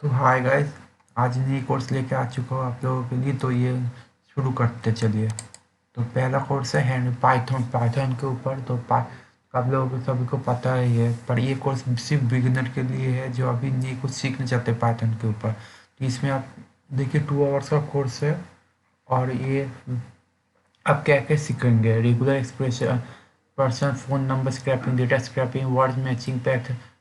तो hi guys, आज नई कोर्स लेके आ चुका हूँ आप लोगों के लिए। तो ये शुरू करते चलिए। तो पहला कोर्स है हैंड पाइथन पाइथन के ऊपर। तो आप लोगों को सभी को पता ही है, पर ये कोर्स सिर्फ बिगिनर के लिए है जो अभी नई कुछ सीखना चाहते हैं पाइथन के ऊपर। तो इसमें आप देखिए 2 आवर्स का कोर्स है। और ये आप क्या क्या सीखेंगे? Regular expression, person phone number scraping, data scraping, word matching,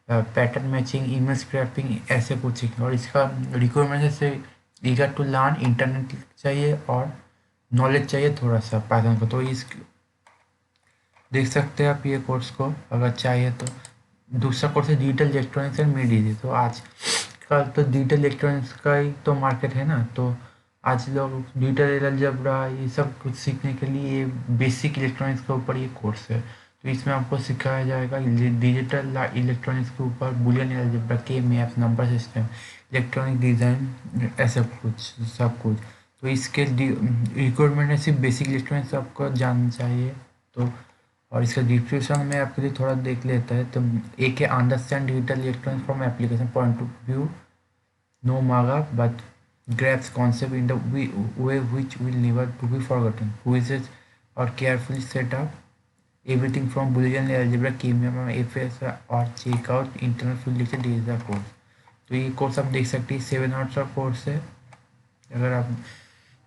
pattern matching, email scraping, ऐसे कुछ सीखेंगे। और इसका रिक्वायरमेंट से ईगर टू लर्न, इंटरनेट चाहिए और नॉलेज चाहिए थोड़ा सा पाइथन को। तो इस देख सकते हैं आप ये कोर्स को अगर चाहिए तो। दूसरा कोर्स है डिजिटल इलेक्ट्रॉनिक्स एंड मीडिया। तो आज कल तो डिजिटल इलेक्ट्रॉनिक्स का ही तो मार्केट है ना। तो आज लोग डिजिटल अलजेब्रा ये सब कुछ सीखने के लिए बेसिक इलेक्ट्रॉनिक्स के ऊपर ये कोर्स है। तो इसमें आपको सिखाया जाएगा डिजिटल इलेक्ट्रॉनिक्स के ऊपर, बुलियन अलजेब्रा, के maps, number system, electronic design, ऐसा कुछ सब कुछ। तो इसके रिक्वायरमेंट है सिर्फ बेसिक इलेक्ट्रॉनिक्स आपको जानना चाहिए। तो और इसका डिस्क्रिप्शन में आपके लिए थोड़ा देख लेता है। तो एक है understand digital electronics from application point of view, no मागा but grabs concept in the way which will never to be forgotten. Quizzes or carefully set up everything from Boolean algebra, KMM, FS और checkout internal field लिखे दिए था course. तो ये course आप देख सकते हैं 7 आवर्स का कोर्स है। अगर आप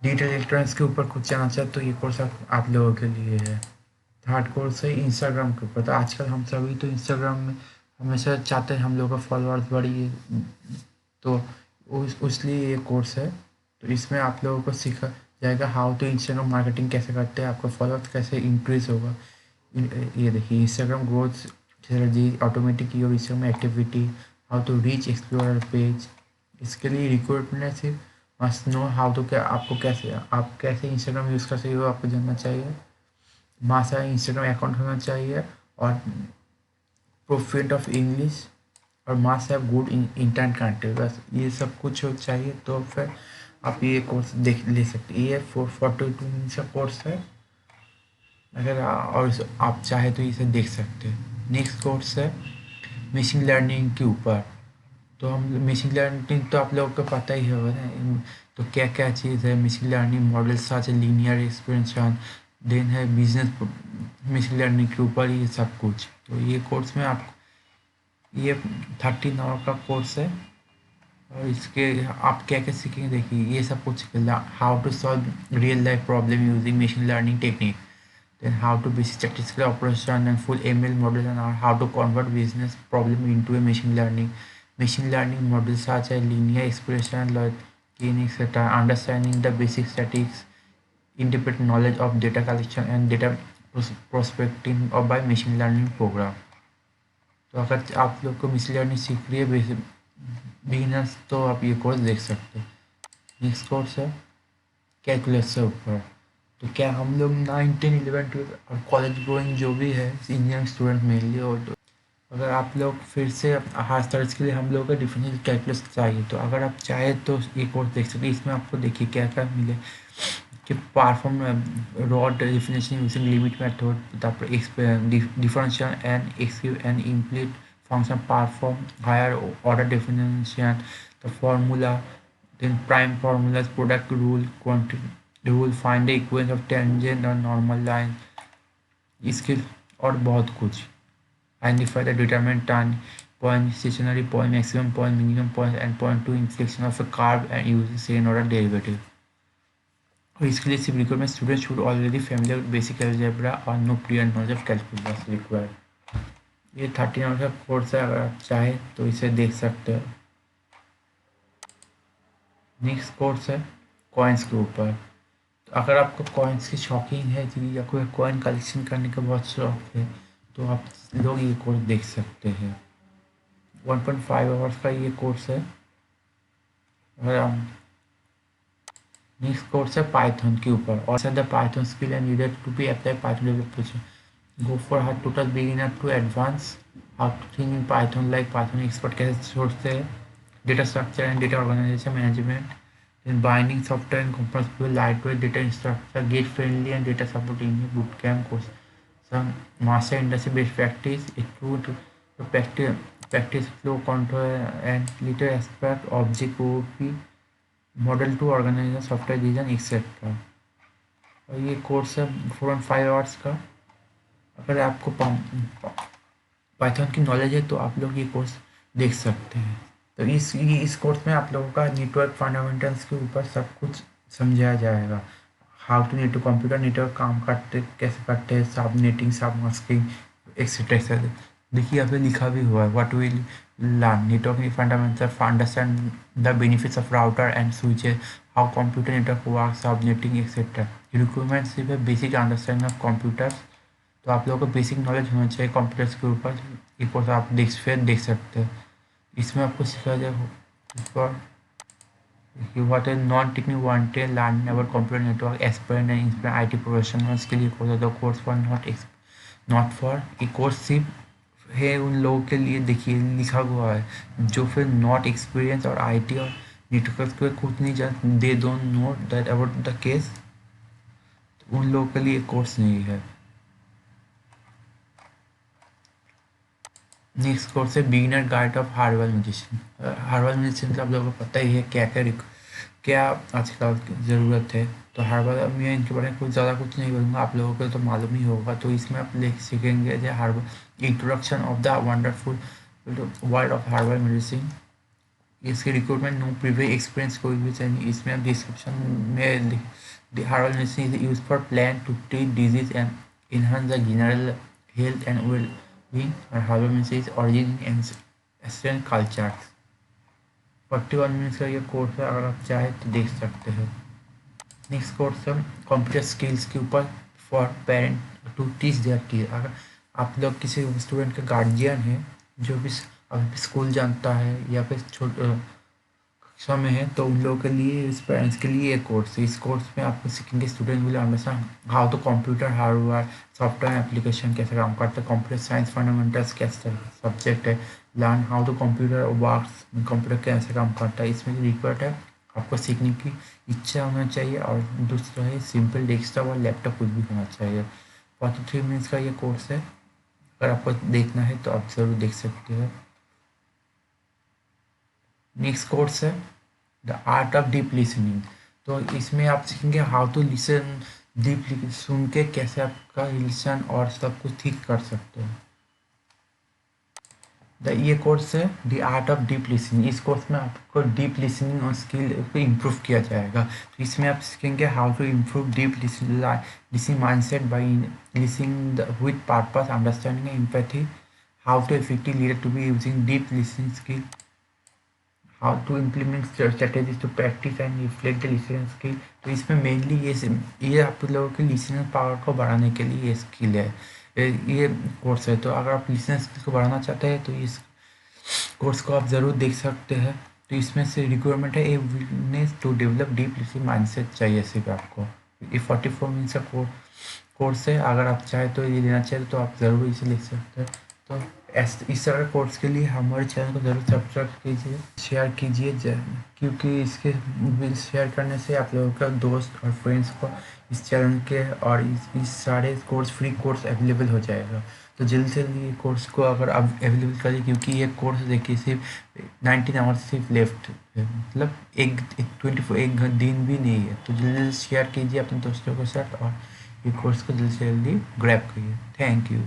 डिजिटल इलेक्ट्रॉनिक्स के ऊपर कुछ जानना चाहते तो ये कोर्स आप लोगों के लिए है। थर्ड कोर्स है इंस्टाग्राम के ऊपर। तो आजकल हम सभी तो इंस्टाग्राम में हमेशा चाहते हैं हम लोग का फॉलोअर्स बढ़िए। तो उस लिए ये कोर्स है। तो इसमें आप लोगों को सीखा जाएगा हाउ टू इंस्टाग्राम मार्केटिंग कैसे करते हैं, आपका फॉलोअर्स कैसे इंक्रीज होगा। ये देखिए Instagram growth strategy, automatic your Instagram activity, how to reach explorer page. इसके लिए रिक्वायरमेंट सिर्फ मस्ट नो हाउ टू, क्या आपको कैसे आप कैसे इंस्टाग्राम यूज़ कर सकते हो आपको जानना चाहिए। मासा इंस्टाग्राम अकाउंट होना चाहिए और प्रोफिट ऑफ इंग्लिश और मास हैव गुड इंटरनेट कनेक्टिविटी, बस ये सब कुछ हो चाहिए। तो फिर आप ये कोर्स देख ले सकते हैं। ये 42 मिनट का कोर्स है। अगर और आप चाहे तो इसे देख सकते हैं। नेक्स्ट कोर्स है मशीन लर्निंग के ऊपर। तो हम मशीन लर्निंग तो आप लोगों को पता ही होगा ना। तो क्या क्या चीज़ है मशीन लर्निंग मॉडल, सच लीनियर एक्सपेंशन, देन है बिजनेस मशीन लर्निंग के ऊपर ये सब कुछ। तो ये कोर्स में आप ये 13 आवर का कोर्स है। और इसके आप क्या क्या सीखेंगे देखिए ये सब कुछ। How to solve real life problem using machine learning technique, then how to basic statistical operation and full ML model, and how to convert business problem into a machine learning model such as linear expression, logic, etc. Understanding the basic statistics, independent knowledge of data collection and data prospecting or by machine learning program। तो अगर आप लोग को machine learning सीख रही है beginners तो आप ये कोर्स देख सकते हैं। नेक्स्ट कोर्स है कैलकुलस से ऊपर। तो क्या हम लोग 9, 10, 11, 12 और कॉलेज गोइंग जो भी है इंजीनियरिंग स्टूडेंट मेनली। और तो अगर आप लोग फिर से हायर स्टडीज के लिए हम लोग का डिफरेंशियल कैलकुलस चाहिए तो अगर आप चाहे तो ये कोर्स देख सकते हैं। इसमें आपको देखिए क्या क्या मिले कि perform rod definition using limit method, taper differential and excuse and implicit function, perform higher order definition, the formula, then prime formulas, product rule, quantity rule, find the equation of tangent और normal line, इसके और बहुत कुछ। identify the determinant turn point, stationary point, maximum point, minimum point and point to inflection of a curve and using second order derivative। और इसके लिए सिर्फ requirement student should already familiar with basic algebra और no prior knowledge of calculus required. ये 13 our का course है। अगर आप चाहें तो इसे देख सकते हो। नेक्स्ट कोर्स है कॉइन्स के ऊपर। तो अगर आपको कॉइन्स की शौकीन है या कोई कॉइन कलेक्शन करने का बहुत शौक है तो आप लोग ये कोर्स देख सकते हैं। 1.5 आवर्स का ये कोर्स है। और नेक्स्ट कोर्स है पाइथन के ऊपर और the Python skill and needed to be apply Python developer. Go for her total beginner to advance, how to think in Python like Python expert, कैसे सोचते हैं, data structure and data organisation management, then binding software and composable lightweight data structure, gate friendly and data support in a bootcamp course, some master industry best practice, a true practice flow control and later aspect object OP model to organiser software design etcetera. और ये course है 4 और 5 hours का। अगर आपको Python की knowledge है तो आप लोग ये कोर्स देख सकते हैं। तो इस कोर्स में आप लोगों का नेटवर्क फंडामेंटल्स के ऊपर सब कुछ समझाया जाएगा। How to network computer network काम करते कैसे करते हैं, सब नेटिंग सब मास्किंग एक्सेट्रा एक्सेट्रा। देखिए यहाँ पे लिखा भी हुआ है what will learn network fundamental understand the benefits of router and switches, how computer network work, सब नेटिंग एक्सेट्रा। रिक्वायरमेंट सिर्फ है बेसिक अंडरस्टैंडिंग ऑफ कंप्यूटर्स। तो आप लोगों को बेसिक नॉलेज होना चाहिए कंप्यूटर्स के ऊपर। एक कोर्स आप देख सकते हैं। इसमें आपको सिखाया जाएगा what is non-technical wanted learning about computer network aspirant and inspire IT professionals के लिए कोर्स है। The course for not for ये कोर्स सिर्फ है उन लोगों के लिए। देखिए लिखा हुआ है जो फिर नॉट एक्सपीरियंस और आईटी और नेटवर्क को खुद नहीं जान, they don't know that about the case, उन लोगों के लिए कोर्स नहीं है। नेक्स्ट कोर्स है beginner guide of hardware musician. Hardware musician आप लोगों को पता ही है क्या आजकल की ज़रूरत है। तो हार्डवेयर में इनके बारे में कुछ ज़्यादा कुछ नहीं बोलूँगा, आप लोगों को तो मालूम ही होगा। तो इसमें आप सीखेंगे जो hardware introduction of the wonderful world of hardware musician. इसके रिक्रूटमेंट नो प्रीवियस एक्सपीरियंस कोई भी चाहिए। इसमें आप डिस्क्रिप्शन में hardware musician is use for plan to treat disease and enhance the general health and well being और hardware music origin and eastern culture. 41 minutes का ये कोर्स है, अगर आप चाहें तो देख सकते हैं। नेक्स्ट कोर्स है कंप्यूटर स्किल्स के ऊपर for parent to teach their kid. अगर आप लोग किसी स्टूडेंट का गार्जियन है जो भी अभी स्कूल जानता है या फिर कक्षा में है, तो उन लोगों के लिए, इस पेरेंट्स के लिए एक कोर्स है। इस कोर्स में आपको सीखेंगे student will understand how to computer hardware software application कैसे काम करता है, कंप्यूटर साइंस फंडामेंटल्स कैसे सब्जेक्ट है, learn how to computer works, computer कैसे काम करता है। इसमें रिक्वायर्ड है आपको सीखने की इच्छा होना चाहिए और दूसरा है सिंपल डेस्कटॉप और लैपटॉप कुछ भी होना चाहिए। 43 मिनट्स का ये कोर्स है, अगर आपको देखना है तो आप ज़रूर देख सकते हैं। नेक्स्ट कोर्स है the art of deep listening. तो इसमें आप सीखेंगे हाउ टू लिसन डीपली, सुन के कैसे आपका लिसन और सब कुछ ठीक कर सकते हैं। ये कोर्स है the art of deep listening. इस कोर्स में आपको डीप लिसनिंग और स्किल को इम्प्रूव किया जाएगा। तो इसमें आप सीखेंगे how to improve deep listening mindset by listening with purpose understanding empathy, how to effective leader to be using deep listening skill, how to implement strategies to practice and reflect the listening skill. तो इसमें mainly ये आप लोगों के listening power को बढ़ाने के लिए ये स्किल है, ये कोर्स है। तो अगर आप लिसनिंग स्किल को बढ़ाना चाहते हैं तो इस कोर्स को आप ज़रूर देख सकते हैं। तो इसमें से रिक्वायरमेंट है a willingness to develop deep listening mindset चाहिए सिर्फ आपको। ये 44 मिनट्स का कोर्स है, अगर आप चाहें तो ये लेना चाहिए तो आप ज़रूर इसे ले सकते हैं। तो इस तरह कोर्स के लिए हमारे चैनल को ज़रूर सब्सक्राइब कीजिए, शेयर कीजिए, क्योंकि इसके शेयर करने से आप लोगों का दोस्त और फ्रेंड्स को इस चैनल के और इस सारे कोर्स फ्री कोर्स अवेलेबल हो जाएगा। तो जल्द से जल्द ये कोर्स को अगर आप अवेलेबल करिए, क्योंकि ये कोर्स देखिए सिर्फ 19 आवर्स सिर्फ लेफ्ट है, मतलब एक 24 दिन भी नहीं है। तो जल्दी जल्दी शेयर कीजिए अपने दोस्तों के साथ और ये कोर्स को जल्दी से जल्दी ग्रैब करिए। Thank you.